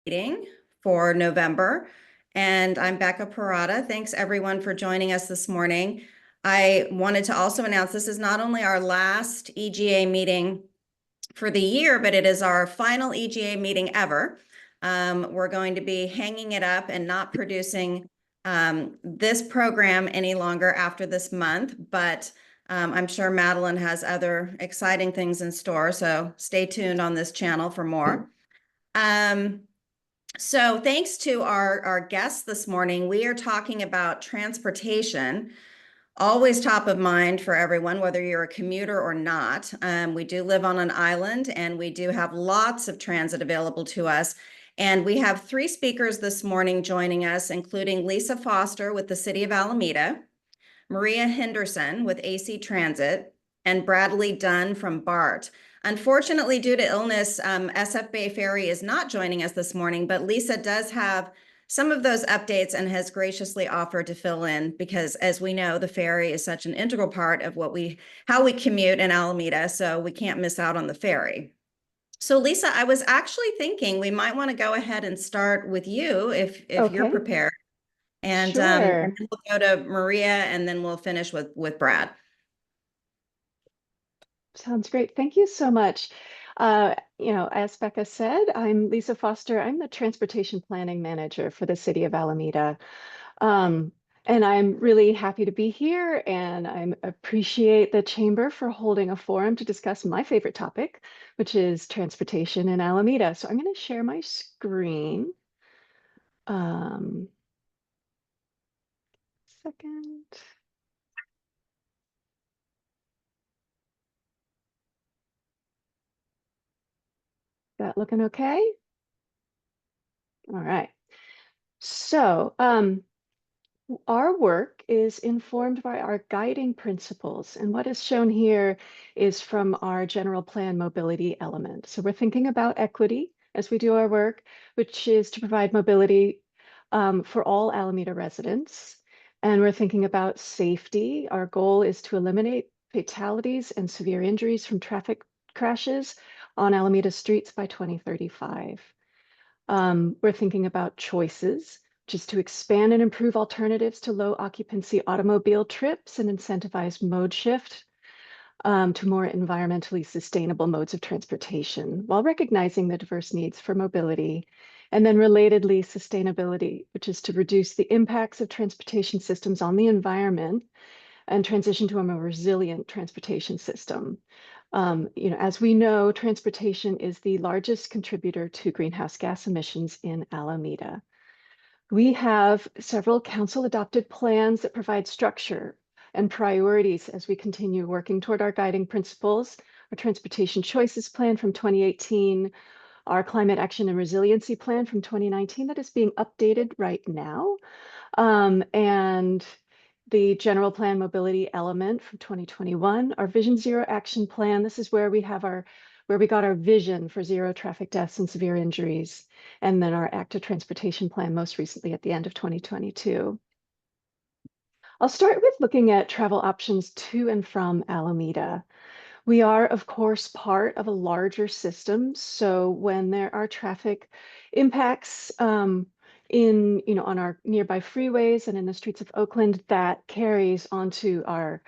Meeting for November. And I'm Becca Parada. Thanks everyone for joining us this morning. I wanted to also announce this is not only our last EGA meeting for the year, but it is our final EGA meeting ever. We're going to be hanging it up and not producing this program any longer after this month, but I'm sure Madeline has other exciting things in store, so stay tuned on this channel for more. So thanks to our guests this morning, we are talking about transportation, always top of mind for everyone, whether you're a commuter or not. We do live on an island and we do have lots of transit available to us. And we have three speakers this morning joining us, including Lisa Foster with the City of Alameda, Maria Henderson with AC Transit, and Bradley Dunn from BART. Unfortunately, due to illness, SF Bay Ferry is not joining us this morning, but Lisa does have some of those updates and has graciously offered to fill in because, as we know, the ferry is such an integral part of how we commute in Alameda, so we can't miss out on the ferry. So Lisa, I was actually thinking we might want to go ahead and start with you if you're Okay, prepared. And sure. then we'll go to Maria and then we'll finish with Brad. Sounds great. Thank you so much. As Becca said, I'm Lisa Foster. I'm the Transportation Planning Manager for the City of Alameda. Um, and I'm really happy to be here, and I appreciate the Chamber for holding a forum to discuss my favorite topic, which is transportation in Alameda. So I'm going to share my screen. Um, Second. That looking okay? All right. So, our work is informed by our guiding principles, and what is shown here is from our general plan mobility element. So we're thinking about equity as we do our work, which is to provide mobility for all Alameda residents. And we're thinking about safety. Our goal is to eliminate fatalities and severe injuries from traffic crashes on Alameda streets by 2035. We're thinking about choices, which is to expand and improve alternatives to low occupancy automobile trips and incentivize mode shift to more environmentally sustainable modes of transportation while recognizing the diverse needs for mobility. And then relatedly, sustainability, which is to reduce the impacts of transportation systems on the environment and transition to a more resilient transportation system. As we know, transportation is the largest contributor to greenhouse gas emissions in Alameda. We have several council adopted plans that provide structure and priorities as we continue working toward our guiding principles. Our Transportation Choices Plan from 2018, our Climate Action and Resiliency Plan from 2019 that is being updated right now, and the General Plan Mobility Element from 2021, our Vision Zero Action Plan. This is where we got our vision for zero traffic deaths and severe injuries, and then our active transportation plan most recently at the end of 2022. I'll start with looking at travel options to and from Alameda. We are, of course, part of a larger system. So when there are traffic impacts on our nearby freeways and in the streets of Oakland, that carries onto our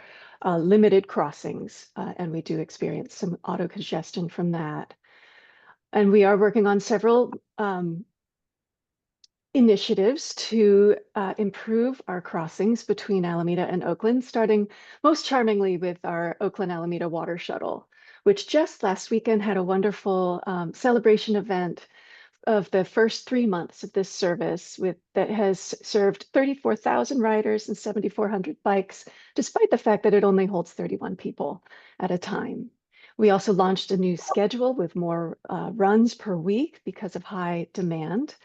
limited crossings. And we do experience some auto congestion from that. And we are working on several initiatives to improve our crossings between Alameda and Oakland, starting most charmingly with our Oakland Alameda Water Shuttle, which just last weekend had a wonderful celebration event of the first 3 months of this service that has served 34,000 riders and 7,400 bikes, despite the fact that it only holds 31 people at a time. We also launched a new schedule with more runs per week because of high demand.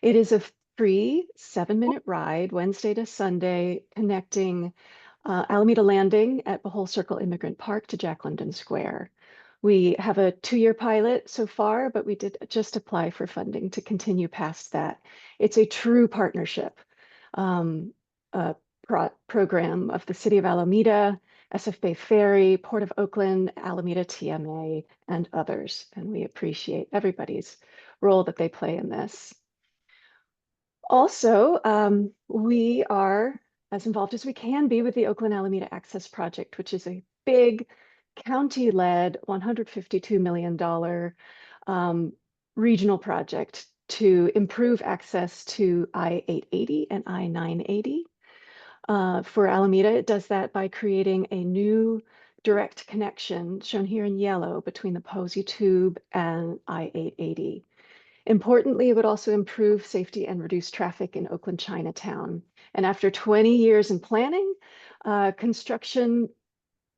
It is a free 7-minute ride, Wednesday to Sunday, connecting Alameda Landing at Bohol Circle Immigrant Park to Jack London Square. We have a 2-year pilot so far, but we did just apply for funding to continue past that. It's a true partnership program of the City of Alameda, SF Bay Ferry, Port of Oakland, Alameda TMA, and others. And we appreciate everybody's role that they play in this. Also, we are as involved as we can be with the Oakland Alameda Access Project, which is a big county-led $152 million regional project to improve access to I-880 and I-980. For Alameda, it does that by creating a new direct connection, shown here in yellow, between the Posey Tube and I-880. Importantly, it would also improve safety and reduce traffic in Oakland Chinatown. And after 20 years in planning, construction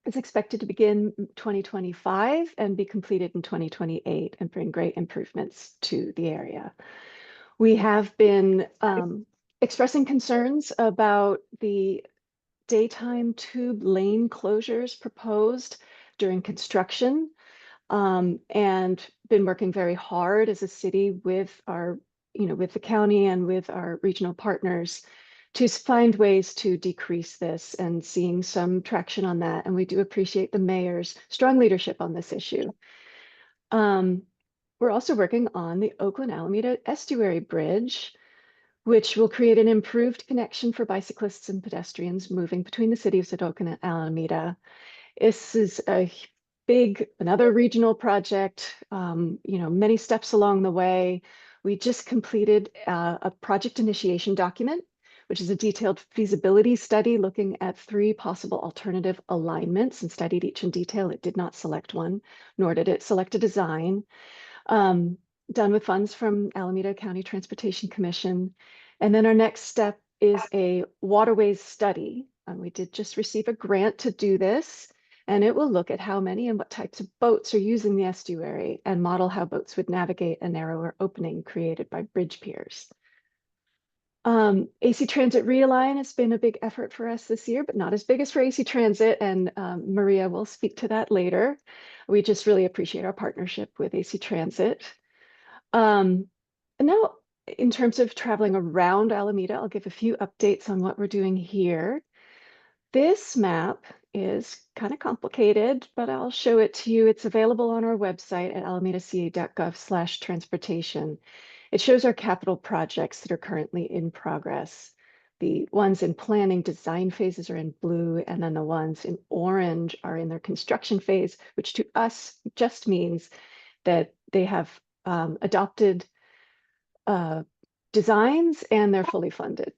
is expected to begin 2025 and be completed in 2028 and bring great improvements to the area. We have been expressing concerns about the daytime tube lane closures proposed during construction, and been working very hard as a city with our, with the county and with our regional partners to find ways to decrease this, and seeing some traction on that. And we do appreciate the mayor's strong leadership on this issue. We're also working on the Oakland Alameda Estuary Bridge, which will create an improved connection for bicyclists and pedestrians moving between the cities of Oakland and Alameda. This is another regional project, many steps along the way. We just completed a project initiation document, which is a detailed feasibility study looking at 3 possible alternative alignments, and studied each in detail. It did not select one, nor did it select a design. Done with funds from Alameda County Transportation Commission. And then our next step is a waterways study. And we did just receive a grant to do this. And it will look at how many and what types of boats are using the estuary, and model how boats would navigate a narrower opening created by bridge piers. AC Transit Realign has been a big effort for us this year, but not as big as for AC Transit. And Maria will speak to that later. We just really appreciate our partnership with AC Transit. And now, in terms of traveling around Alameda, I'll give a few updates on what we're doing here. This map is kind of complicated, but I'll show it to you. It's available on our website at alamedaca.gov/transportation. It shows our capital projects that are currently in progress. The ones in planning design phases are in blue, and then the ones in orange are in their construction phase, which to us just means that they have adopted designs and they're fully funded.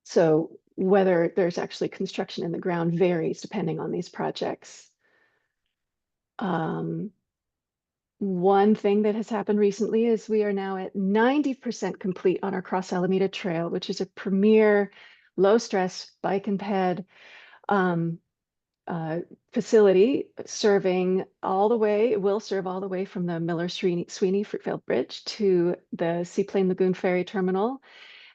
So whether there's actually construction in the ground varies depending on these projects. One thing that has happened recently is we are now at 90% complete on our Cross Alameda Trail, which is a premier low-stress bike and ped facility serving all the way, it will serve all the way from the Miller-Sweeney Fruitvale Bridge to the Seaplane Lagoon Ferry Terminal.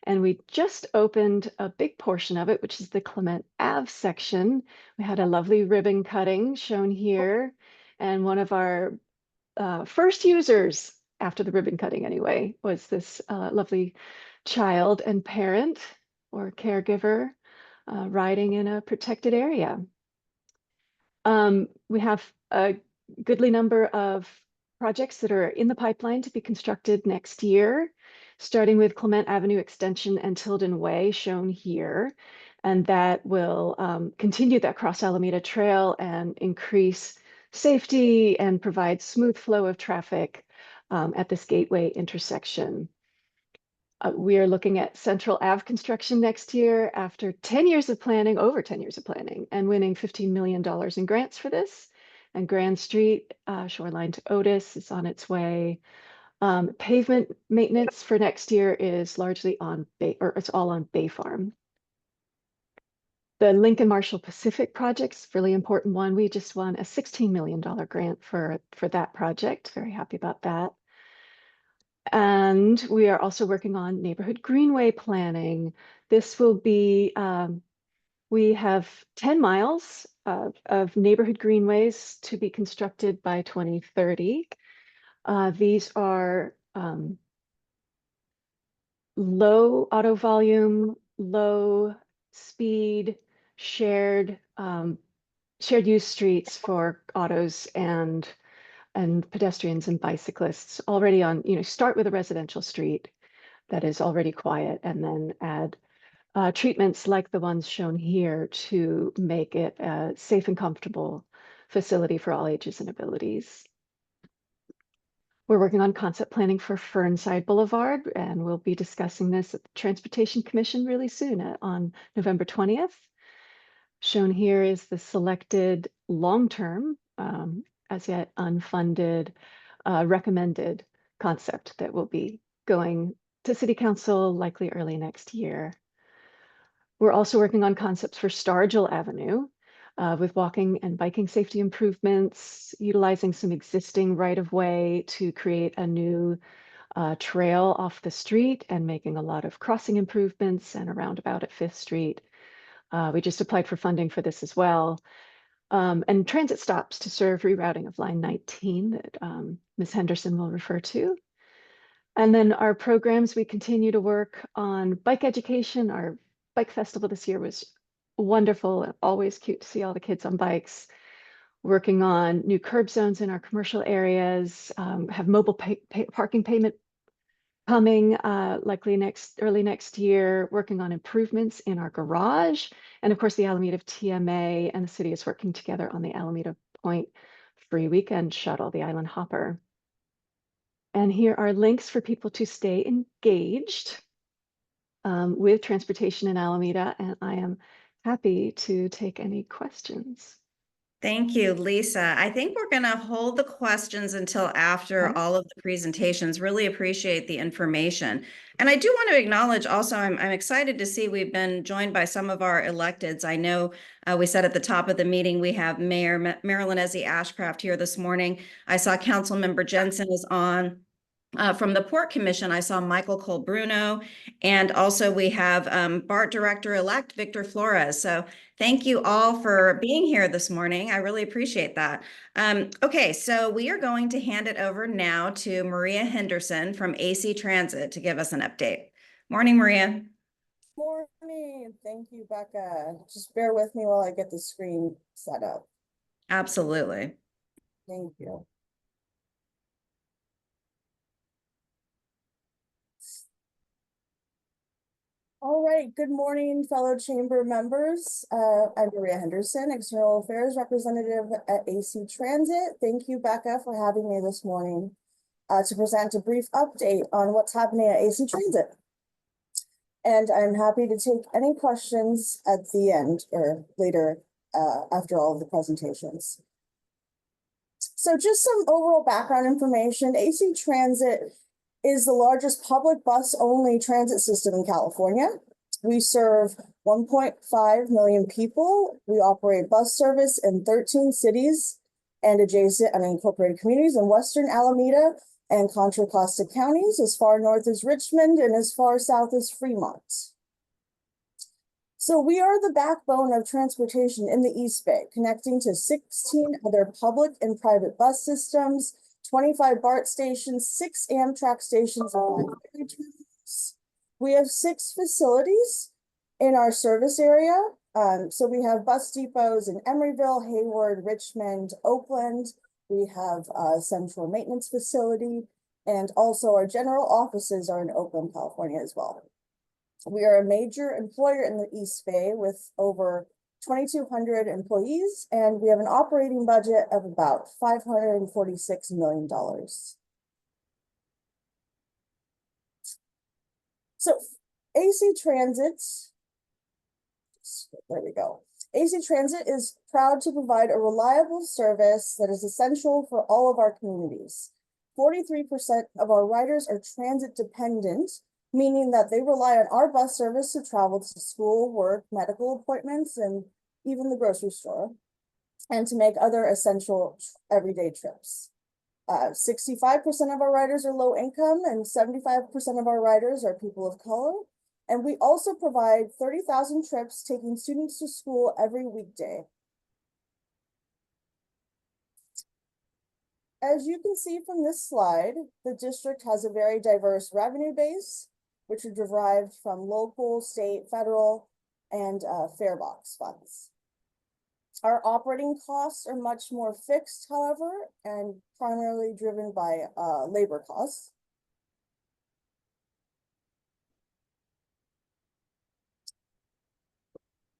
And we just opened a big portion of it, which is the Clement Ave section. We had a lovely ribbon cutting shown here. And one of our first users after the ribbon cutting anyway was this lovely child and parent or caregiver riding in a protected area. We have a goodly number of projects that are in the pipeline to be constructed next year, starting with Clement Avenue Extension and Tilden Way shown here. And that will continue that Cross Alameda Trail and increase safety and provide smooth flow of traffic at this gateway intersection. We are looking at Central Ave construction next year after 10 years of planning, over 10 years of planning, and winning $15 million in grants for this. And Grand Street, Shoreline to Otis is on its way. Pavement maintenance for next year is largely on Bay, or it's all on Bay Farm. The Lincoln Marshall Pacific project's really important one. We just won a $16 million grant for that project. Very happy about that. And we are also working on neighborhood greenway planning. This will be, we have 10 miles of neighborhood greenways to be constructed by 2030. These are low auto volume, low speed, shared use streets for autos and and pedestrians and bicyclists already on, start with a residential street that is already quiet and then add treatments like the ones shown here to make it a safe and comfortable facility for all ages and abilities. We're working on concept planning for Fernside Boulevard, and we'll be discussing this at the Transportation Commission really soon on November 20th. Shown here is the selected long-term, as yet unfunded, recommended concept that will be going to City Council likely early next year. We're also working on concepts for Stargill Avenue with walking and biking safety improvements, utilizing some existing right-of-way to create a new trail off the street and making a lot of crossing improvements and a roundabout at 5th Street. We just applied for funding for this as well. And transit stops to serve rerouting of line 19 that Ms. Henderson will refer to. And then our programs, we continue to work on bike education. Our bike festival this year was wonderful and always cute to see all the kids on bikes. Working on new curb zones in our commercial areas, have mobile parking payment coming likely early next year, working on improvements in our garage. And of course, the Alameda TMA and the city is working together on the Alameda Point free weekend shuttle, the Island Hopper. And here are links for people to stay engaged with transportation in Alameda. And I am happy to take any questions. Thank you, Lisa. I think we're going to hold the questions until after all of the presentations. Really appreciate the information. And I do want to acknowledge also, I'm excited to see we've been joined by some of our electeds. I know we said at the top of the meeting, we have Mayor Marilyn Ezzy Ashcraft here this morning. I saw Councilmember Jensen is on. From the Port Commission, I saw Michael Colbruno, and also we have BART Director-elect Victor Flores. So thank you all for being here this morning. I really appreciate that. Okay, so we are going to hand it over now to Maria Henderson from AC Transit to give us an update. Morning, Maria. Morning. Thank you, Becca. Just bear with me while I get the screen set up. Absolutely. Thank you. All right, good morning, fellow chamber members. I'm Maria Henderson, External Affairs Representative at AC Transit. Thank you, Becca, for having me this morning to present a brief update on what's happening at AC Transit. And I'm happy to take any questions at the end or later after all of the presentations. So just some overall background information. AC Transit is the largest public bus-only transit system in California. We serve 1.5 million people. We operate bus service in 13 cities and adjacent unincorporated communities in Western Alameda and Contra Costa counties, as far north as Richmond and as far south as Fremont. So we are the backbone of transportation in the East Bay, connecting to 16 other public and private bus systems, 25 BART stations, 6 Amtrak stations, and 5 ferry terminals. We have 6 facilities in our service area. So we have bus depots in Emeryville, Hayward, Richmond, Oakland. We have a central maintenance facility, and also our general offices are in Oakland, California as well. We are a major employer in the East Bay with over 2,200 employees, and we have an operating budget of about $546 million. So AC Transit, there we go. AC Transit is proud to provide a reliable service that is essential for all of our communities. 43% of our riders are transit dependent, meaning that they rely on our bus service to travel to school, work, medical appointments, and even the grocery store, and to make other essential everyday trips. 65% of our riders are low income, and 75% of our riders are people of color. And we also provide 30,000 trips taking students to school every weekday. As you can see from this slide, the district has a very diverse revenue base, which are derived from local, state, federal, and fare box funds. Our operating costs are much more fixed, however, and primarily driven by labor costs.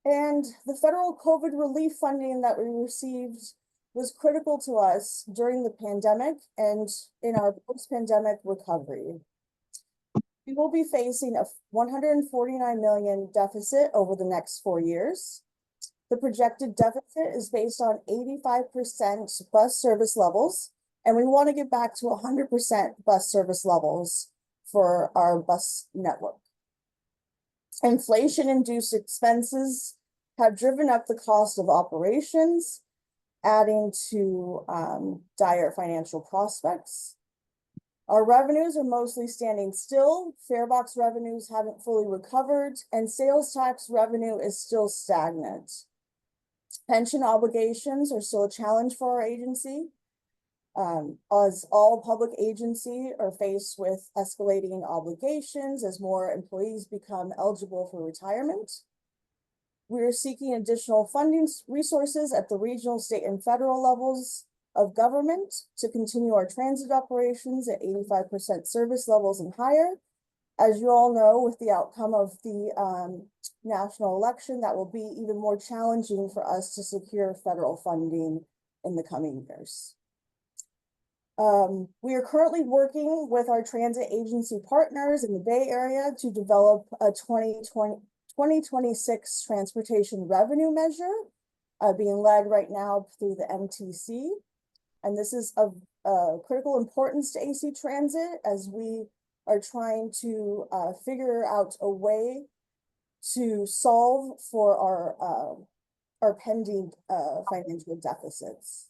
And the federal COVID relief funding that we received was critical to us during the pandemic and in our post-pandemic recovery. We will be facing a 149 million deficit over the next 4 years. The projected deficit is based on 85% bus service levels, and we want to get back to 100% bus service levels for our bus network. Inflation-induced expenses have driven up the cost of operations, adding to dire financial prospects. Our revenues are mostly standing still. Fare box revenues haven't fully recovered, and sales tax revenue is still stagnant. Pension obligations are still a challenge for our agency, as all public agencies are faced with escalating obligations as more employees become eligible for retirement. We are seeking additional funding resources at the regional, state, and federal levels of government to continue our transit operations at 85% service levels and higher. As you all know, with the outcome of the national election, that will be even more challenging for us to secure federal funding in the coming years. We are currently working with our transit agency partners in the Bay Area to develop a 2026 transportation revenue measure being led right now through the MTC. And this is of critical importance to AC Transit as we are trying to figure out a way to solve for our pending financial deficits.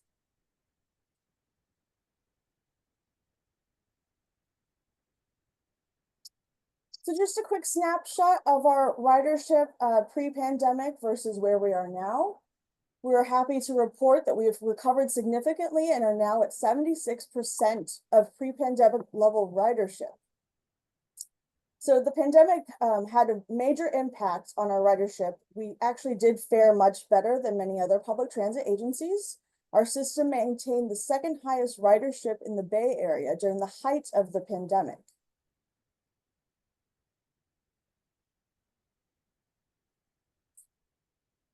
So just a quick snapshot of our ridership pre-pandemic versus where we are now. We are happy to report that we have recovered significantly and are now at 76% of pre-pandemic level ridership. So the pandemic had a major impact on our ridership. We actually did fare much better than many other public transit agencies. Our system maintained the second highest ridership in the Bay Area during the height of the pandemic.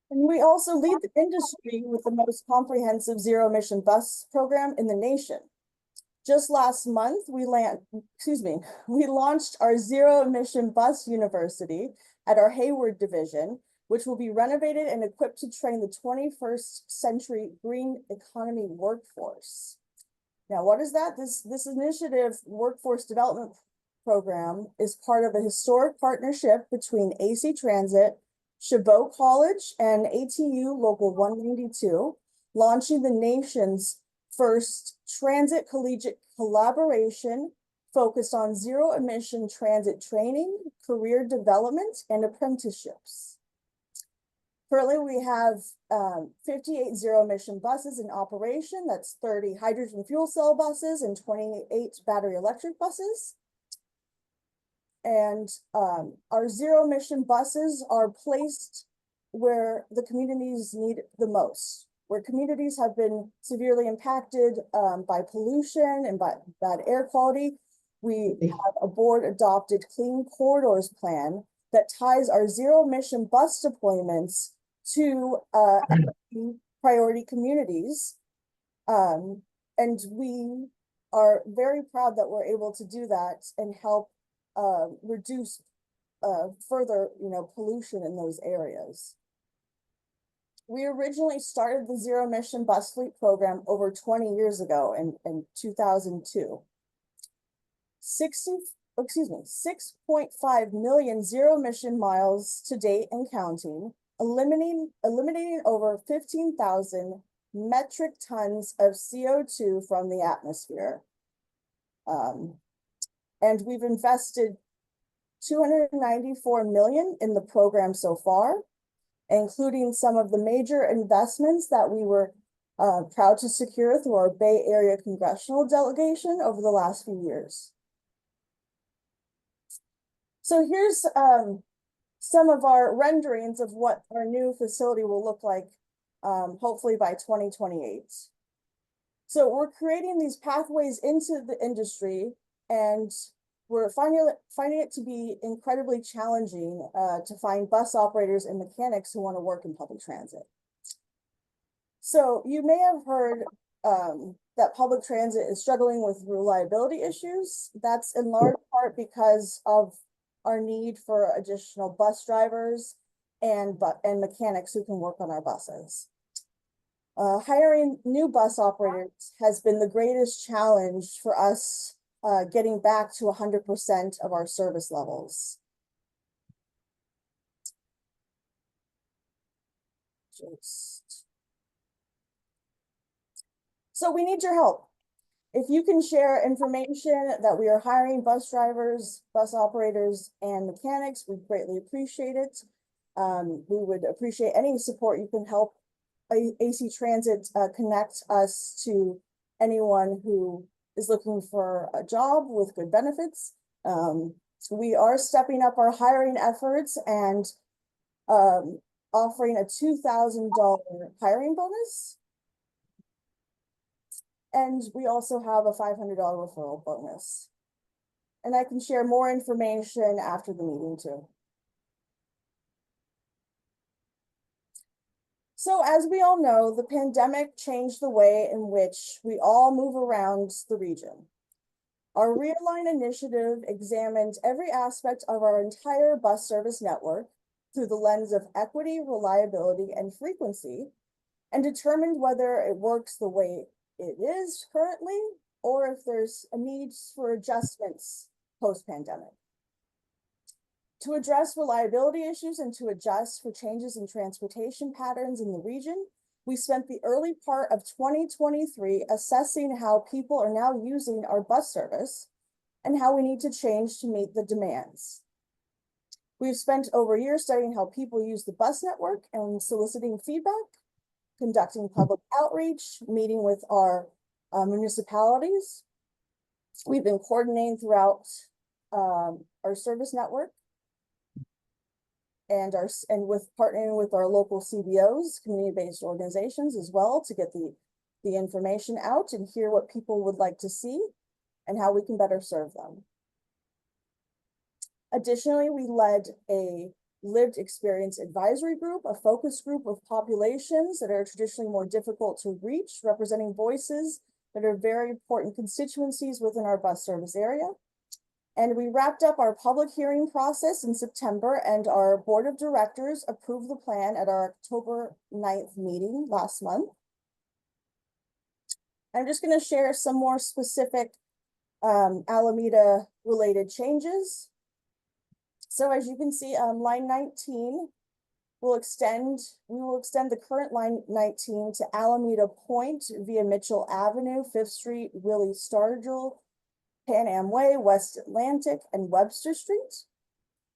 And we also lead the industry with the most comprehensive zero-emission bus program in the nation. Just last month, we launched our zero-emission bus university at our Hayward division, which will be renovated and equipped to train the 21st century green economy workforce. Now, what is that? This initiative, Workforce Development Program, is part of a historic partnership between AC Transit, Chabot College, and ATU Local 192, launching the nation's first transit collegiate collaboration focused on zero-emission transit training, career development, and apprenticeships. Currently, we have 58 zero-emission buses in operation. That's 30 hydrogen fuel cell buses and 28 battery electric buses. And our zero-emission buses are placed where the communities need the most, where communities have been severely impacted by pollution and by bad air quality. We have a board-adopted Clean Corridors plan that ties our zero-emission bus deployments to priority communities. And we are very proud that we're able to do that and help reduce further, pollution in those areas. We originally started the zero emission bus fleet program over 20 years ago in 2002. 6.5 million zero emission miles to date and counting, eliminating over 15,000 metric tons of CO2 from the atmosphere. And we've invested $294 million in the program so far, including some of the major investments that we were proud to secure through our Bay Area congressional delegation over the last few years. So here's some of our renderings of what our new facility will look like hopefully by 2028. So we're creating these pathways into the industry, and we're finding it to be incredibly challenging to find bus operators and mechanics who want to work in public transit. So you may have heard that public transit is struggling with reliability issues. That's in large part because of our need for additional bus drivers and mechanics who can work on our buses. Hiring new bus operators has been the greatest challenge for us getting back to 100% of our service levels. So we need your help. If you can share information that we are hiring bus drivers, bus operators, and mechanics, we greatly appreciate it. We would appreciate any support you can help AC Transit connect us to anyone who is looking for a job with good benefits. We are stepping up our hiring efforts and offering a $2,000 hiring bonus. And we also have a $500 referral bonus. And I can share more information after the meeting too. So as we all know, the pandemic changed the way in which we all move around the region. Our Realign initiative examined every aspect of our entire bus service network through the lens of equity, reliability, and frequency, and determined whether it works the way it is currently, or if there's a need for adjustments post-pandemic. To address reliability issues and to adjust for changes in transportation patterns in the region, we spent the early part of 2023 assessing how people are now using our bus service and how we need to change to meet the demands. We've spent over a year studying how people use the bus network and soliciting feedback, conducting public outreach, meeting with our municipalities. We've been coordinating throughout our service network and with partnering with our local CBOs, community-based organizations as well, to get the information out and hear what people would like to see and how we can better serve them. Additionally, we led a lived experience advisory group, a focus group of populations that are traditionally more difficult to reach, representing voices that are very important constituencies within our bus service area. And we wrapped up our public hearing process in September, and our board of directors approved the plan at our October 9th meeting last month. I'm just going to share some more specific Alameda related changes. So as you can see, line 19 we will extend the current line 19 to Alameda Point via Mitchell Avenue, 5th Street, Willie Stargell, Pan Am Way, West Atlantic, and Webster Street.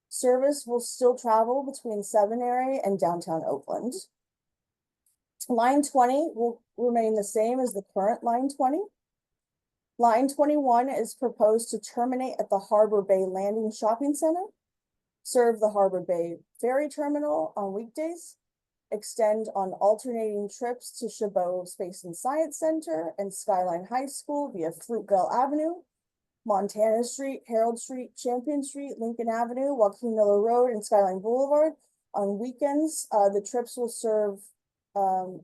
Service will still travel between Seminary and downtown Oakland. Line 20 will remain the same as the current line 20. Line 21 is proposed to terminate at the Harbor Bay Landing Shopping Center, serve the Harbor Bay Ferry Terminal on weekdays, extend on alternating trips to Chabot Space and Science Center and Skyline High School via Fruitvale Avenue, Montana Street, Harold Street, Champion Street, Lincoln Avenue, Joaquin Miller Road, and Skyline Boulevard. On weekends, the trips will serve to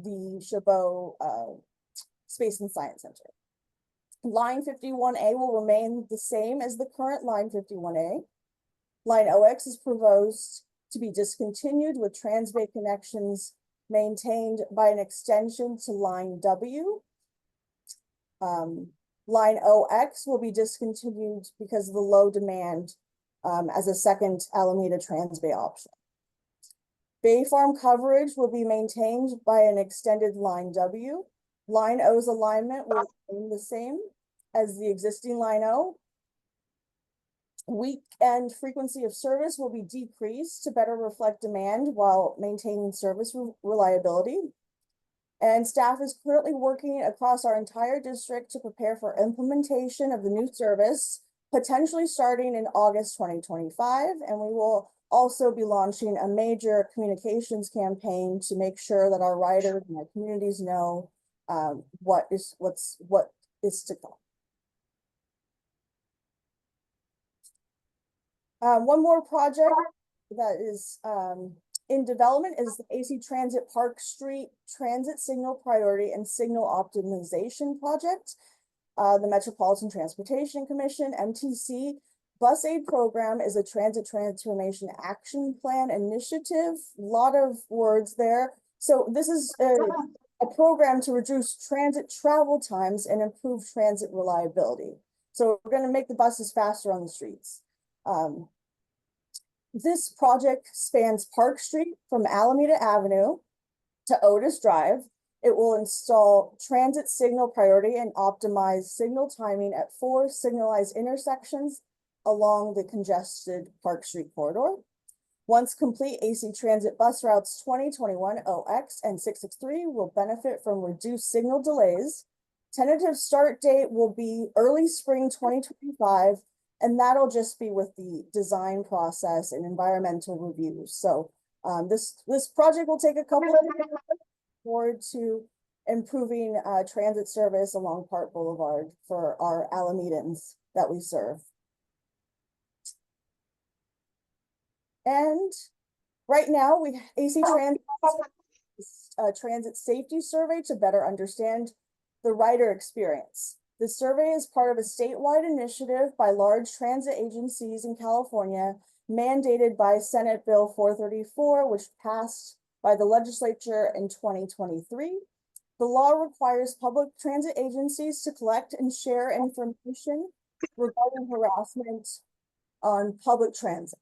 the Chabot Space and Science Center. Line 51A will remain the same as the current line 51A. Line OX is proposed to be discontinued with Transbay connections maintained by an extension to line W. Line OX will be discontinued because of the low demand as a second Alameda Transbay option. Bay Farm coverage will be maintained by an extended line W. Line O's alignment will remain the same as the existing line O. Weekend frequency of service will be decreased to better reflect demand while maintaining service reliability. And staff is currently working across our entire district to prepare for implementation of the new service, potentially starting in August 2025. And we will also be launching a major communications campaign to make sure that our riders and our communities know what is to come. One more project that is in development is the AC Transit Park Street Transit Signal Priority and Signal Optimization Project. The Metropolitan Transportation Commission, MTC, Bus Aid Program is a transit transformation action plan initiative. A lot of words there. So this is a program to reduce transit travel times and improve transit reliability. So we're going to make the buses faster on the streets. This project spans Park Street from Alameda Avenue to Otis Drive. It will install transit signal priority and optimize signal timing at 4 signalized intersections along the congested Park Street corridor. Once complete, AC Transit bus routes 2021 OX and 663 will benefit from reduced signal delays. Tentative start date will be early spring 2025, and that'll just be with the design process and environmental reviews. So this project will take a couple of years. Forward to improving transit service along Park Boulevard for our Alamedans that we serve. And right now, AC Transit Transit Safety Survey to better understand the rider experience. The survey is part of a statewide initiative by large transit agencies in California, mandated by Senate Bill 434, which passed by the legislature in 2023. The law requires public transit agencies to collect and share information regarding harassment on public transit.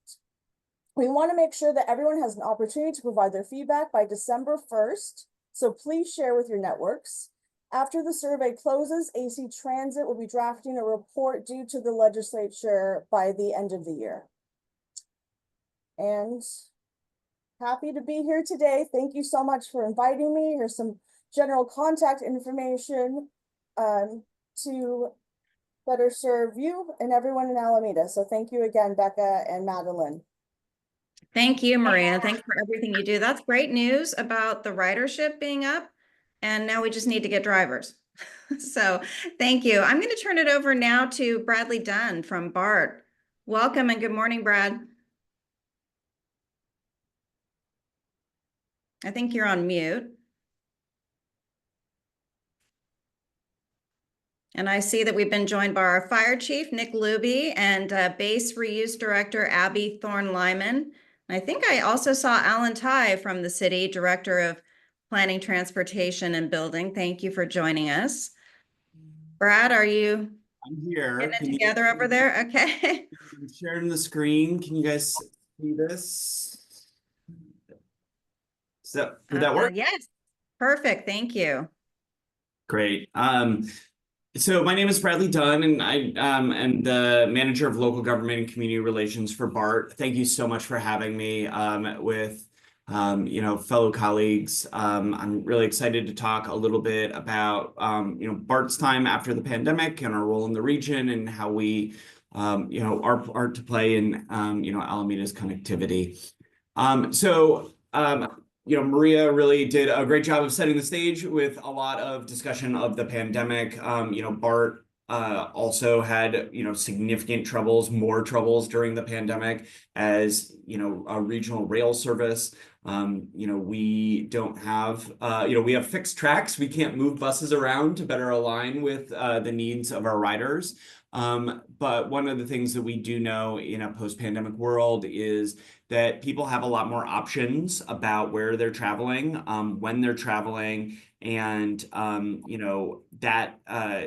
We want to make sure that everyone has an opportunity to provide their feedback by December 1st, so please share with your networks. After the survey closes, AC Transit will be drafting a report due to the legislature by the end of the year. And happy to be here today. Thank you so much for inviting me. Here's some general contact information to better serve you and everyone in Alameda. So thank you again, Becca and Madeline. Thank you, Maria. Thanks for everything you do. That's great news about the ridership being up. And now we just need to get drivers. So thank you. I'm going to turn it over now to Bradley Dunn from BART. Welcome and good morning, Brad. I think you're on mute. And I see that we've been joined by our fire chief, Nick Luby, and base reuse director, Abby Thorne-Lyman. I think I also saw Alan Ty from the city, director of planning, transportation, and building. Thank you for joining us. Brad, are you I'm here. getting it together over there? Okay. I'm sharing the screen. Can you guys see this? Did that work? Yes. Perfect. Thank you. Great. So my name is Bradley Dunn, and I am the manager of local government and community relations for BART. Thank you so much for having me with fellow colleagues. I'm really excited to talk a little bit about BART's time after the pandemic and our role in the region and how we our part to play in Alameda's connectivity. Maria really did a great job of setting the stage with a lot of discussion of the pandemic. BART also had significant troubles, more troubles during the pandemic as a regional rail service. We don't have we have fixed tracks. We can't move buses around to better align with the needs of our riders. But one of the things that we do know in a post-pandemic world is that people have a lot more options about where they're traveling, when they're traveling, and that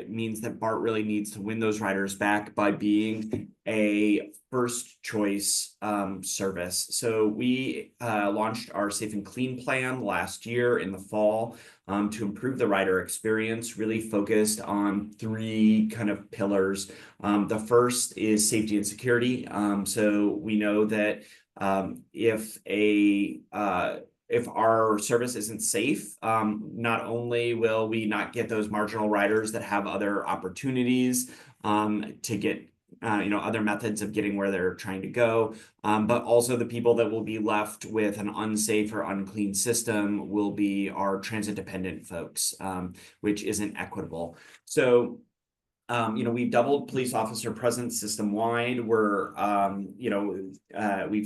means that BART really needs to win those riders back by being a first choice service. So we launched our Safe and Clean plan last year in the fall to improve the rider experience, really focused on 3 kind of pillars. The first is safety and security. So we know that if our service isn't safe, not only will we not get those marginal riders that have other opportunities to get other methods of getting where they're trying to go. But also the people that will be left with an unsafe or unclean system will be our transit dependent folks, which isn't equitable. So we've doubled police officer presence system wide. We've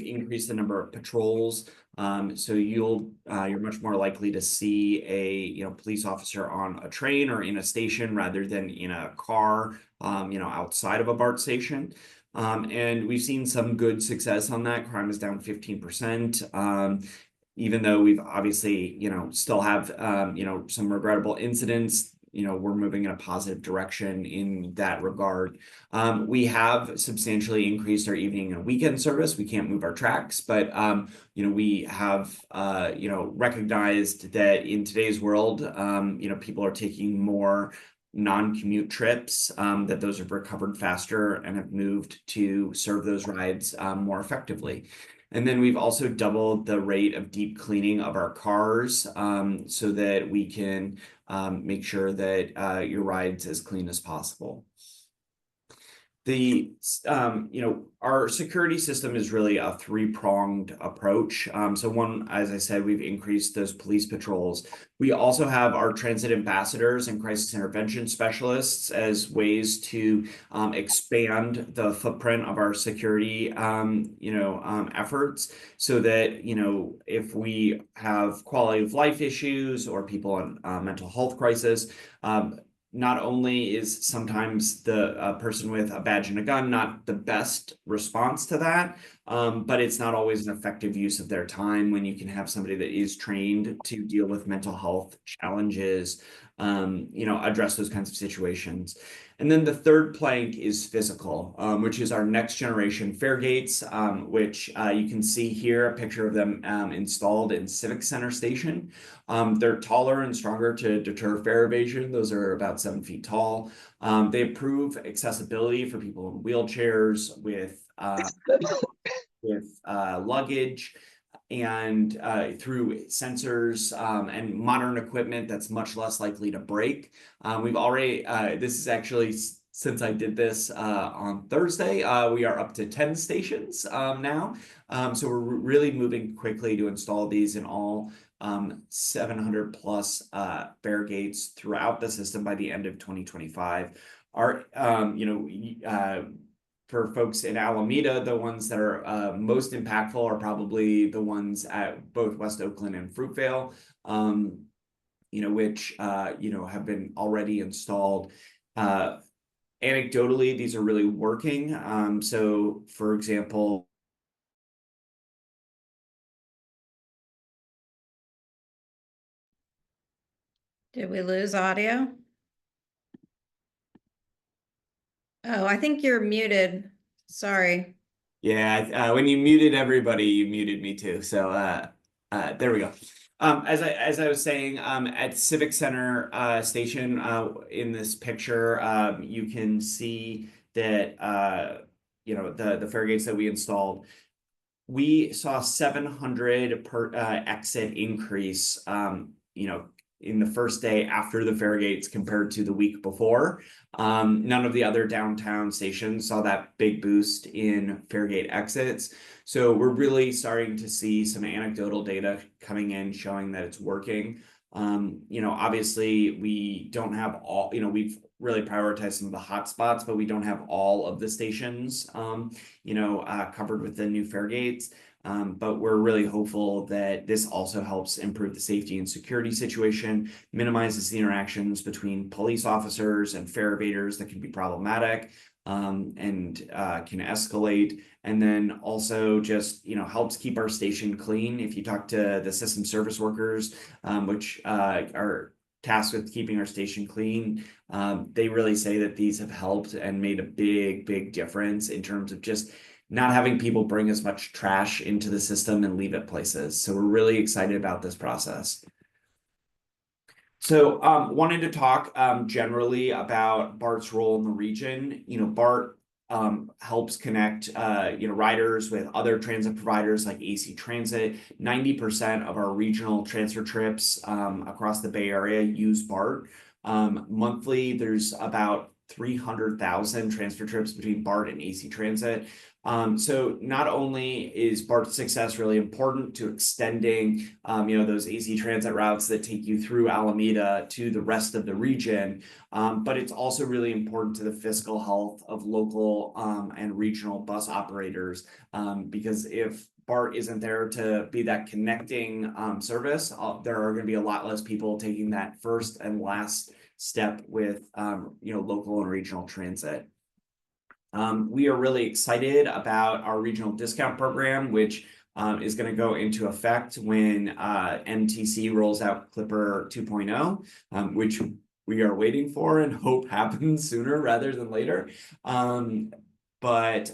increased the number of patrols. So you're much more likely to see a police officer on a train or in a station rather than in a car, outside of a BART station. And we've seen some good success on that. Crime is down 15%. Even though we've obviously, still have, some regrettable incidents, we're moving in a positive direction in that regard. We have substantially increased our evening and weekend service. We can't move our tracks, but we have recognized that in today's world, people are taking more non-commute trips, that those have recovered faster and have moved to serve those rides more effectively. And then we've also doubled the rate of deep cleaning of our cars, so that we can make sure that your ride's as clean as possible. Our security system is really a three-pronged approach. So one, as I said, we've increased those police patrols. We also have our transit ambassadors and crisis intervention specialists as ways to expand the footprint of our security, efforts, so that, if we have quality of life issues or people in mental health crisis, not only is sometimes the person with a badge and a gun not the best response to that, but it's not always an effective use of their time when you can have somebody that is trained to deal with mental health challenges, address those kinds of situations. And then the third plank is physical, which is our next generation fare gates, which you can see here a picture of them installed in Civic Center Station. They're taller and stronger to deter fare evasion. Those are about 7 feet tall. They improve accessibility for people in wheelchairs with luggage, and through sensors and modern equipment that's much less likely to break. We've already, this is actually, since I did this on Thursday, we are up to 10 stations now. So we're really moving quickly to install these in all 700 plus fare gates throughout the system by the end of 2025. Our, for folks in Alameda, the ones that are most impactful are probably the ones at both West Oakland and Fruitvale, which have been already installed. Anecdotally, these are really working. So, for example, Did we lose audio? Oh, I think you're muted. Sorry. yeah, when you muted everybody, you muted me too. So there we go. As I was saying, at Civic Center Station, in this picture, you can see that the fare gates that we installed. We saw 700 per exit increase, in the first day after the fare gates compared to the week before. None of the other downtown stations saw that big boost in fare gate exits. So we're really starting to see some anecdotal data coming in showing that it's working. Obviously we don't have all, we've really prioritized some of the hot spots, but we don't have all of the stations, covered with the new fare gates. But we're really hopeful that this also helps improve the safety and security situation, minimizes the interactions between police officers and fare evaders that can be problematic, and can escalate. And then also just, helps keep our station clean. If you talk to the system service workers, which are tasked with keeping our station clean, they really say that these have helped and made a big difference in terms of just not having people bring as much trash into the system and leave it places. So we're really excited about this process. So wanted to talk generally about BART's role in the region. BART helps connect riders with other transit providers like AC Transit. 90% of our regional transfer trips across the Bay Area use BART. Monthly, there's about 300,000 transfer trips between BART and AC Transit. So not only is BART's success really important to extending, those AC Transit routes that take you through Alameda to the rest of the region, but it's also really important to the fiscal health of local and regional bus operators, because if BART isn't there to be that connecting service, there are going to be a lot less people taking that first and last step with local and regional transit. We are really excited about our regional discount program, which is going to go into effect when MTC rolls out Clipper 2.0, which we are waiting for and hope happens sooner rather than later. But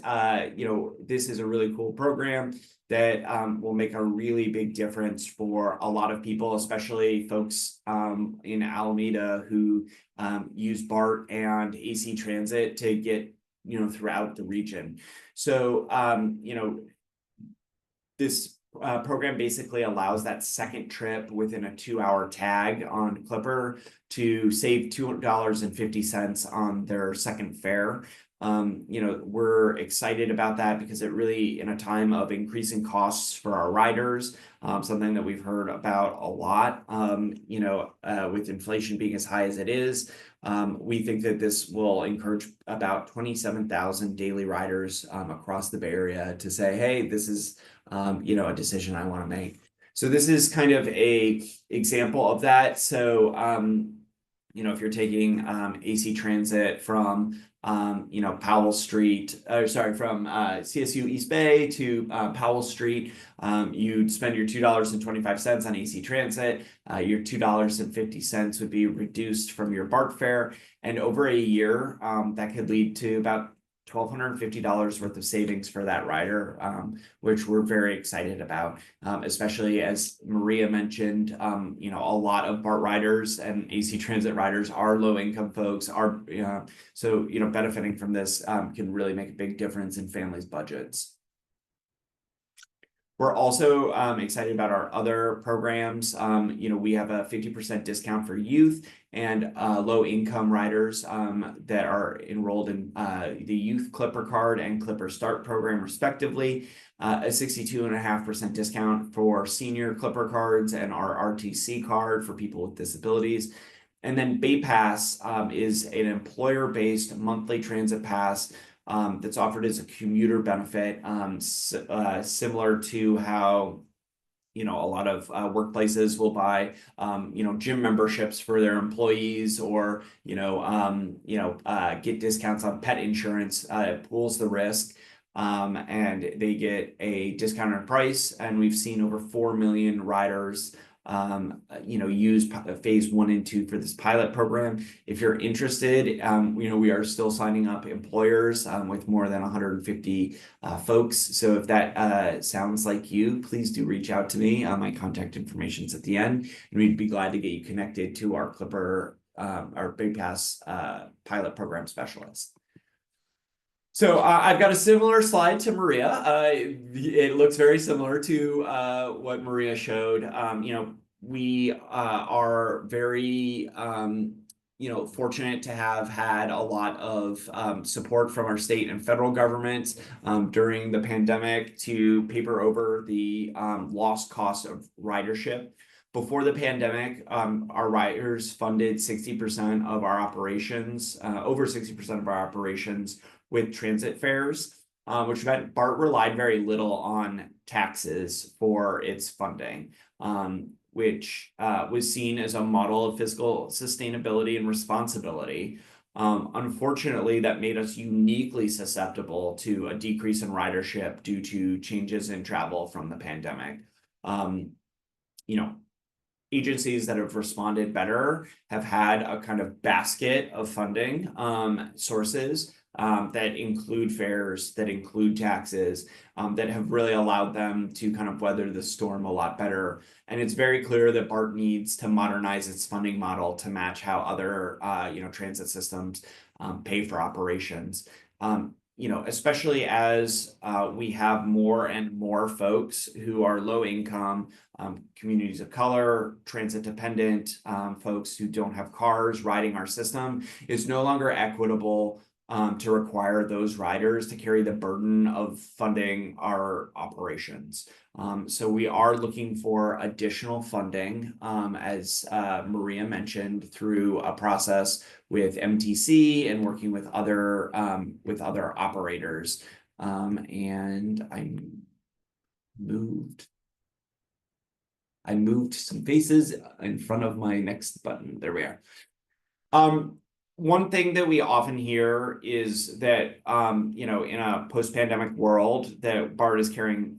this is a really cool program that will make a really big difference for a lot of people, especially folks in Alameda who use BART and AC Transit to get throughout the region. So this program basically allows that second trip within a 2-hour tag on Clipper to save $2.50 on their second fare. We're excited about that because it really, in a time of increasing costs for our riders, something that we've heard about a lot, with inflation being as high as it is, we think that this will encourage about 27,000 daily riders across the Bay Area to say, hey, this is, a decision I want to make. So this is kind of a example of that. So, if you're taking AC Transit from Powell Street, from CSU East Bay to Powell Street, you'd spend your $2.25 on AC Transit. Your $2.50 would be reduced from your BART fare, and over a year, that could lead to about $1,250 worth of savings for that rider, which we're very excited about, especially as Maria mentioned, a lot of BART riders and AC Transit riders are low-income folks, so benefiting from this can really make a big difference in families' budgets. We're also excited about our other programs. We have a 50% discount for youth and low-income riders that are enrolled in the Youth Clipper Card and Clipper Start program, respectively. A 62.5% discount for senior Clipper cards and our RTC card for people with disabilities. And then Bay Pass is an employer-based monthly transit pass that's offered as a commuter benefit, similar to how a lot of workplaces will buy gym memberships for their employees, or get discounts on pet insurance. It pools the risk, and they get a discounted price. And we've seen over 4 million riders use phase 1 and 2 for this pilot program. If you're interested, we are still signing up employers with more than 150 folks. So if that sounds like you, please do reach out to me. My contact information is at the end, and we'd be glad to get you connected to our Clipper, our Bay Pass pilot program specialist. So I've got a similar slide to Maria. It looks very similar to what Maria showed. We are very fortunate to have had a lot of support from our state and federal governments during the pandemic to paper over the lost cost of ridership. Before the pandemic, our riders funded 60% of our operations, over 60% of our operations with transit fares, which meant BART relied very little on taxes for its funding, which was seen as a model of fiscal sustainability and responsibility. Unfortunately, that made us uniquely susceptible to a decrease in ridership due to changes in travel from the pandemic. Agencies that have responded better have had a kind of basket of funding sources that include fares, that include taxes, that have really allowed them to kind of weather the storm a lot better. And it's very clear that BART needs to modernize its funding model to match how other transit systems pay for operations. especially as we have more and more folks who are low income, communities of color, transit dependent, folks who don't have cars riding our system, it's no longer equitable to require those riders to carry the burden of funding our operations. So we are looking for additional funding, as Maria mentioned, through a process with MTC and working with other operators. And I moved some faces in front of my next button. There we are. One thing that we often hear is that, in a post-pandemic world, that BART is carrying,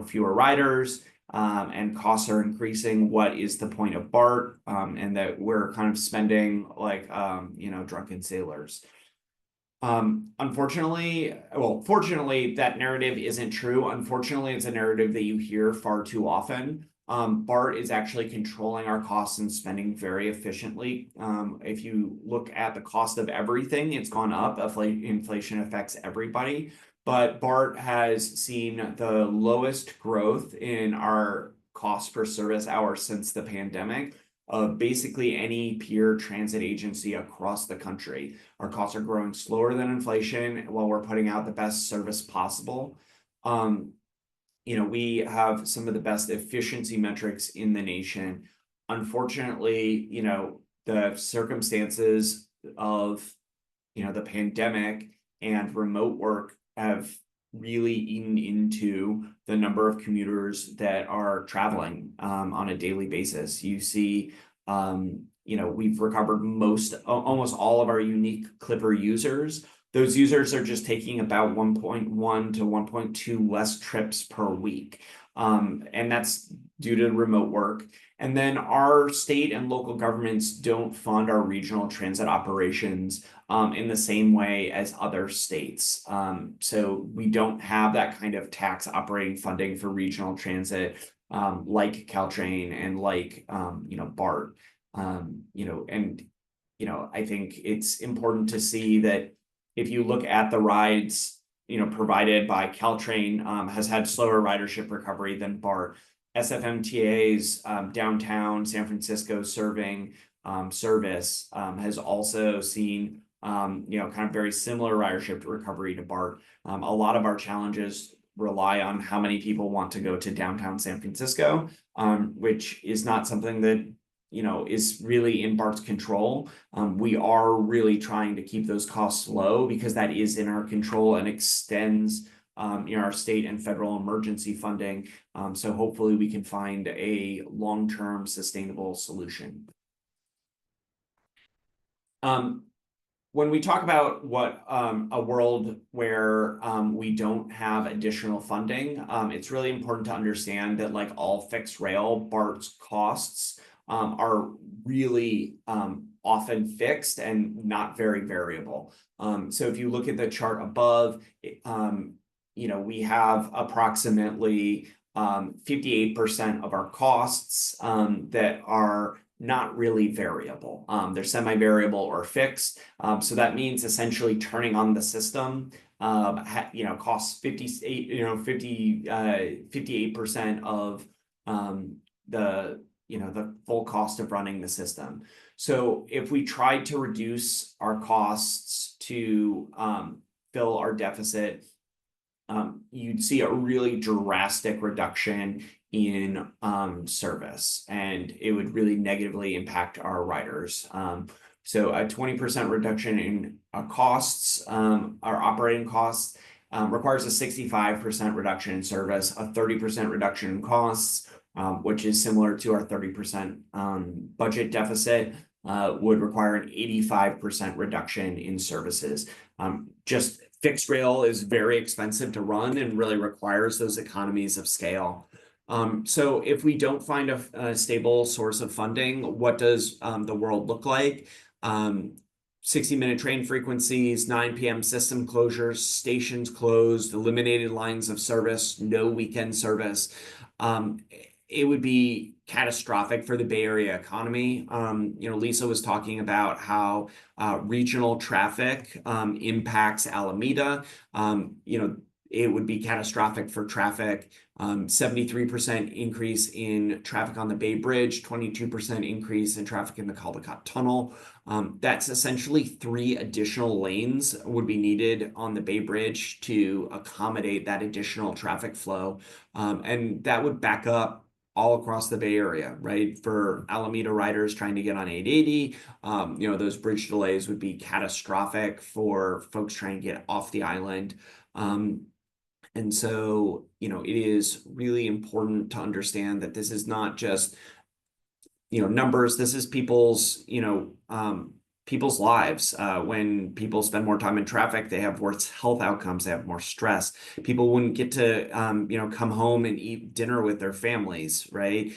fewer riders, and costs are increasing. What is the point of BART? And that we're kind of spending like, drunken sailors. Fortunately, that narrative isn't true. Unfortunately, it's a narrative that you hear far too often. BART is actually controlling our costs and spending very efficiently. If you look at the cost of everything, it's gone up. Inflation affects everybody, but BART has seen the lowest growth in our cost per service hour since the pandemic of basically any peer transit agency across the country. Our costs are growing slower than inflation while we're putting out the best service possible. We have some of the best efficiency metrics in the nation. Unfortunately, the circumstances of, the pandemic and remote work have really eaten into the number of commuters that are traveling on a daily basis. You see, we've recovered almost all of our unique Clipper users. Those users are just taking about 1.1 to 1.2 less trips per week. And that's due to remote work. And then our state and local governments don't fund our regional transit operations in the same way as other states. So we don't have that kind of tax operating funding for regional transit like Caltrain and like, BART. I think it's important to see that if you look at the rides, provided by Caltrain, has had slower ridership recovery than BART. SFMTA's downtown San Francisco serving service has also seen, kind of very similar ridership recovery to BART. A lot of our challenges rely on how many people want to go to downtown San Francisco, which is not something that is really in BART's control. We are really trying to keep those costs low because that is in our control and extends our state and federal emergency funding. So hopefully we can find a long-term sustainable solution. When we talk about what a world where we don't have additional funding, it's really important to understand that, like all fixed rail, BART's costs are really often fixed and not very variable. So if you look at the chart above, we have approximately 58% of our costs that are not really variable. They're semi-variable or fixed. So that means essentially turning on the system costs 58% of the full cost of running the system. So if we tried to reduce our costs to fill our deficit, you'd see a really drastic reduction in service, and it would really negatively impact our riders. So a 20% reduction in costs, our operating costs, requires a 65% reduction in service, a 30% reduction in costs, which is similar to our 30% budget deficit, would require an 85% reduction in services. Just fixed rail is very expensive to run and really requires those economies of scale. So if we don't find a stable source of funding, what does the world look like? 60-minute train frequencies, 9 p.m. system closures, stations closed, eliminated lines of service, no weekend service. it would be catastrophic for the Bay Area economy. Lisa was talking about how regional traffic impacts Alameda. It would be catastrophic for traffic. 73% increase in traffic on the Bay Bridge, 22% increase in traffic in the Caldecott Tunnel. That's essentially 3 additional lanes would be needed on the Bay Bridge to accommodate that additional traffic flow. And that would back up all across the Bay Area, right? For Alameda riders trying to get on 880, those bridge delays would be catastrophic for folks trying to get off the island. And so, it is really important to understand that this is not just, numbers. This is people's, people's lives. When people spend more time in traffic, they have worse health outcomes, they have more stress. People wouldn't get to, come home and eat dinner with their families, right?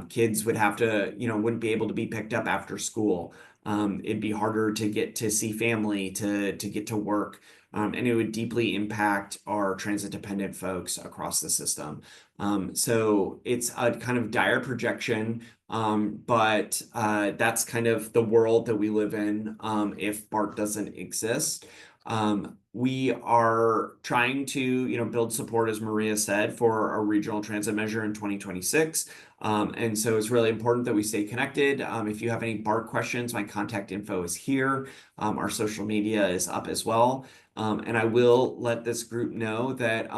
Kids would have to, wouldn't be able to be picked up after school. It'd be harder to get to see family, to get to work. And it would deeply impact our transit-dependent folks across the system. So it's a kind of dire projection, but that's kind of the world that we live in if BART doesn't exist. We are trying to, build support, as Maria said, for a regional transit measure in 2026. And so it's really important that we stay connected. If you have any BART questions, my contact info is here. Our social media is up as well. And I will let this group know that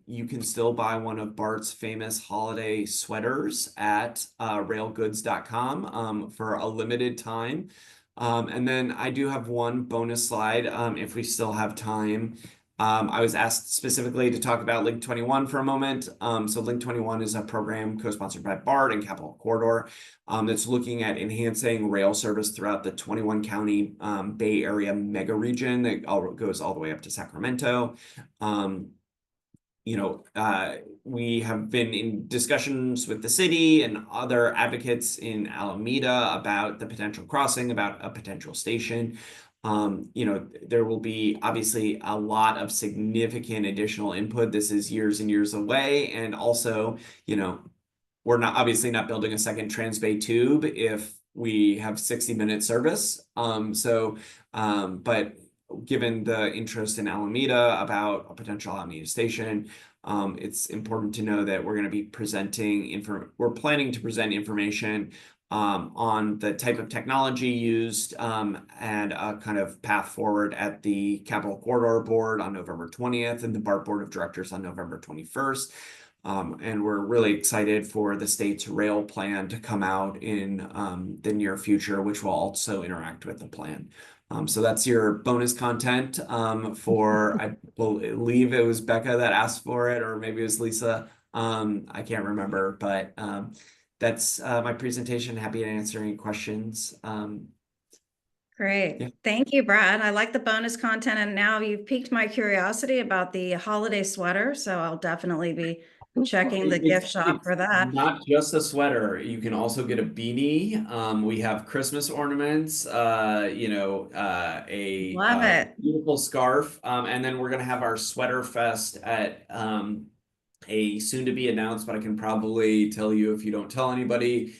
you can still buy one of BART's famous holiday sweaters at railgoods.com for a limited time. And then I do have one bonus slide if we still have time. I was asked specifically to talk about Link 21 for a moment. So Link 21 is a program co-sponsored by BART and Capital Corridor that's looking at enhancing rail service throughout the 21 county Bay Area mega region that goes all the way up to Sacramento. We have been in discussions with the city and other advocates in Alameda about the potential crossing, about a potential station. There will be obviously a lot of significant additional input. This is years and years away. And also, we're obviously not building a second Transbay tube if we have 60-minute service. But given the interest in Alameda about a potential Alameda station, it's important to know that we're going to be we're planning to present information on the type of technology used and a kind of path forward at the Capital Corridor Board on November 20th and the BART Board of Directors on November 21st. And we're really excited for the state's rail plan to come out in the near future, which will also interact with the plan. So that's your bonus content I believe it was Becca that asked for it, or maybe it was Lisa. I can't remember, but that's my presentation. Happy to answer any questions. Great. Yeah. Thank you, Brad. I like the bonus content. And now you've piqued my curiosity about the holiday sweater. So I'll definitely be checking the gift shop for that. Not just a sweater. You can also get a beanie. We have Christmas ornaments, Love it. beautiful scarf. And then we're going to have our sweater fest at a soon to be announced, but I can probably tell you if you don't tell anybody,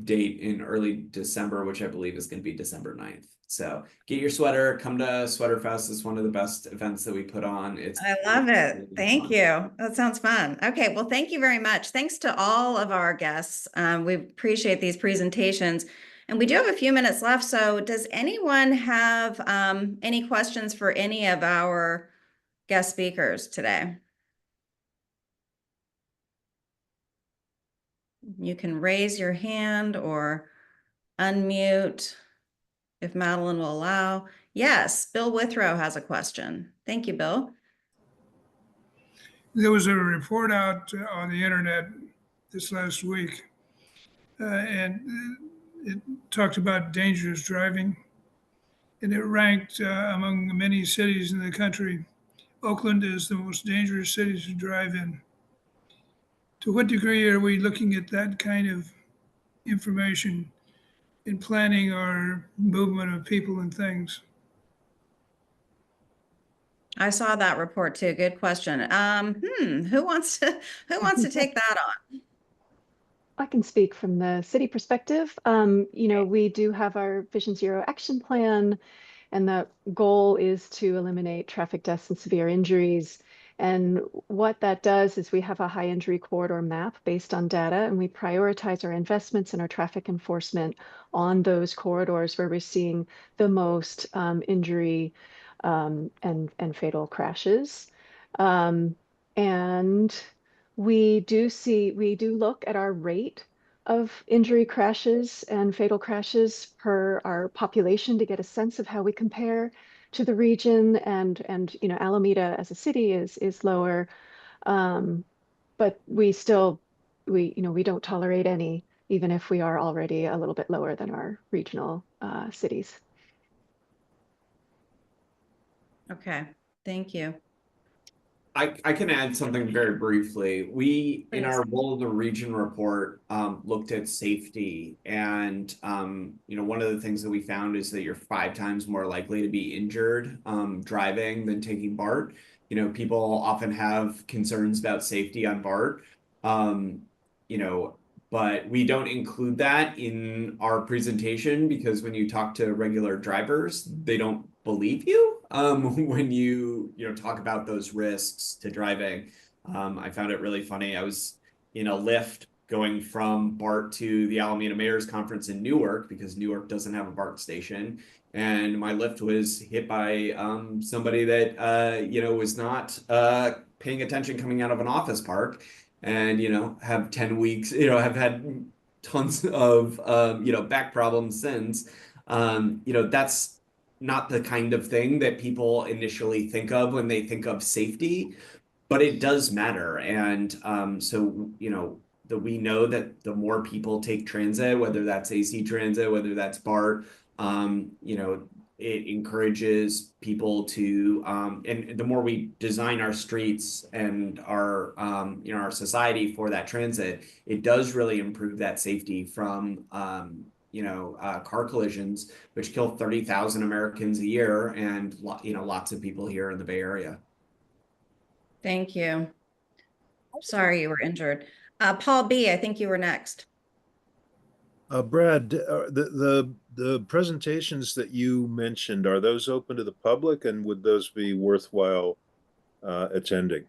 date in early December, which I believe is going to be December 9th. So get your sweater, come to Sweater Fest. It's one of the best events that we put on. I love it. Really Thank fun. you. That sounds fun. Okay, well, thank you very much. Thanks to all of our guests. We appreciate these presentations. And we do have a few minutes left. So does anyone have any questions for any of our guest speakers today? You can raise your hand or unmute if Madeline will allow. Yes, Bill Withrow has a question. Thank you, Bill. There was a report out on the internet this last week, and it talked about dangerous driving, and it ranked among the many cities in the country. Oakland is the most dangerous city to drive in. To what degree are we looking at that kind of information in planning our movement of people and things? I saw that report too. Good question. Who wants to take that on? I can speak from the city perspective. We do have our Vision Zero action plan, and the goal is to eliminate traffic deaths and severe injuries. And what that does is we have a high injury corridor map based on data, and we prioritize our investments and our traffic enforcement on those corridors where we're seeing the most injury and fatal crashes. And we do look at our rate of injury crashes and fatal crashes per our population to get a sense of how we compare to the region, and Alameda as a city is lower, but we don't tolerate any, even if we are already a little bit lower than our regional cities. Okay, thank you. I can add something very briefly. We, in Please. our role of the region report, looked at safety, and one of the things that we found is that you're 5 times more likely to be injured driving than taking BART. People often have concerns about safety on BART, but we don't include that in our presentation because when you talk to regular drivers, they don't believe you when you talk about those risks to driving. I found it really funny. I was in a Lyft going from BART to the Alameda Mayor's Conference in Newark because Newark doesn't have a BART station, and my Lyft was hit by somebody that was not paying attention coming out of an office park, and have 10 weeks, have had tons of back problems since. That's not the kind of thing that people initially think of when they think of safety, but it does matter. And so, that we know that the more people take transit, whether that's AC transit, whether that's BART, it encourages people to, and the more we design our streets and our, our society for that transit, it does really improve that safety from, car collisions, which kill 30,000 Americans a year, and lots of people here in the Bay Area. Thank you. Sorry you were injured. Paul B., I think you were next. Brad, the presentations that you mentioned, are those open to the public, and would those be worthwhile attending?